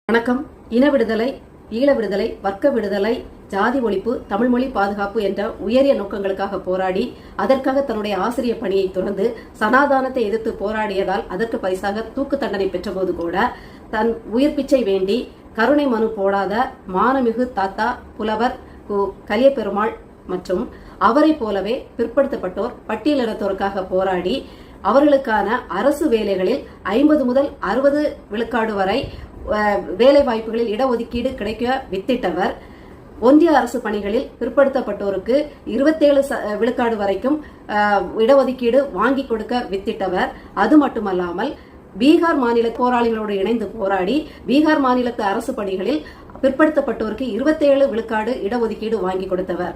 வணக்கம். இன விடுதலை, ஈழ விடுதலை, வர்க்க விடுதலை, ஜாதி ஒழிப்பு, தமிழ்மொழி பாதுகாப்பு என்ற உயரிய நோக்கங்களுக்காக போராடி அதற்காக தன்னுடைய ஆசிரியர் பணியை துறந்து சனாதானத்தை எதிர்த்து போராடியதால் அதற்கு பரிசாக தூக்கு தண்டனை பெற்றபோது கூட தன் உயிர் பிச்சை வேண்டி கருணை மனு போடாத மானமிகு தாத்தா புலவர் கலியபெருமாள் மற்றும் அவரை போலவே பிற்படுத்தப்பட்டோர் பட்டியலினத்தோருக்காக போராடி அவர்களுக்கான அரசு வேலைகளில் 50 முதல் 60 விழுக்காடு வரை வேலை வாய்ப்புகளில் இடஒதுக்கீடு கிடைக்க வித்திட்டவர். ஒன்றிய அரசு பணிகளில் பிற்படுத்தப்பட்டோருக்கு 27 விழுக்காடு வரைக்கும் இடஒதுக்கீடு வாங்கி கொடுக்க வித்திட்டவர். அது மட்டுமல்லாமல் பீகார் மாநில போராளிகளோடு இணைந்து போராடி பீகார் மாநிலத்து அரசு பணிகளில் பிற்படுத்தப்பட்டோருக்கு 27 விழுக்காடு இடஒதுக்கீடு வாங்கி கொடுத்தவர்.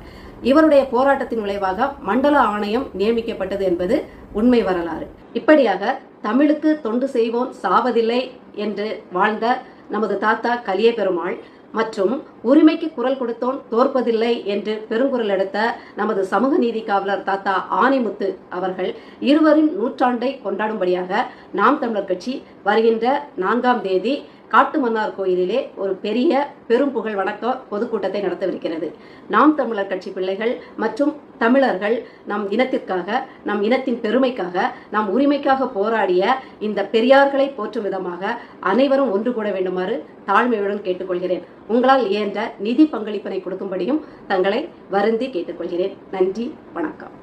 இவருடைய போராட்டத்தின் விளைவாக மண்டல ஆணையம் நியமிக்கப்பட்டது என்பது உண்மை வரலாறு. இப்படியாக தமிழுக்கு தொண்டு செய்வோம் சாவதில்லை என்று வாழ்ந்த நமது தாத்தா கலியபெருமாள் மற்றும் உரிமைக்கு குரல் கொடுத்தோன் தோற்பதில்லை என்று பெருங்குரல் எடுத்த நமது சமூக நீதி காவலர் தாத்தா ஆனைமுத்து அவர்கள் இருவரின் நூற்றாண்டை கொண்டாடும்படியாக நாம் தமிழர் கட்சி வருகின்ற 4ஆம் தேதி காட்டுமன்னார் கோயிலிலே ஒரு பெரிய பெரும் புகழ் வணக்க பொதுக்கூட்டத்தை நடத்தவிருக்கிறது. நாம் தமிழர் கட்சி பிள்ளைகள் மற்றும் தமிழர்கள் நம் இனத்திற்காக, நம் இனத்தின் பெருமைக்காக, நம் உரிமைக்காக போராடிய இந்த பெரியார்களை போற்றும் விதமாக அனைவரும் ஒன்று கூட வேண்டுமாறு தாழ்மையுடன் கேட்டுக்கொள்கிறேன். உங்களால் இயன்ற நிதி பங்களிப்பினை கொடுக்கும்படியும் தங்களை வருந்தி கேட்டுக்கொள்கிறேன். நன்றி, வணக்கம்.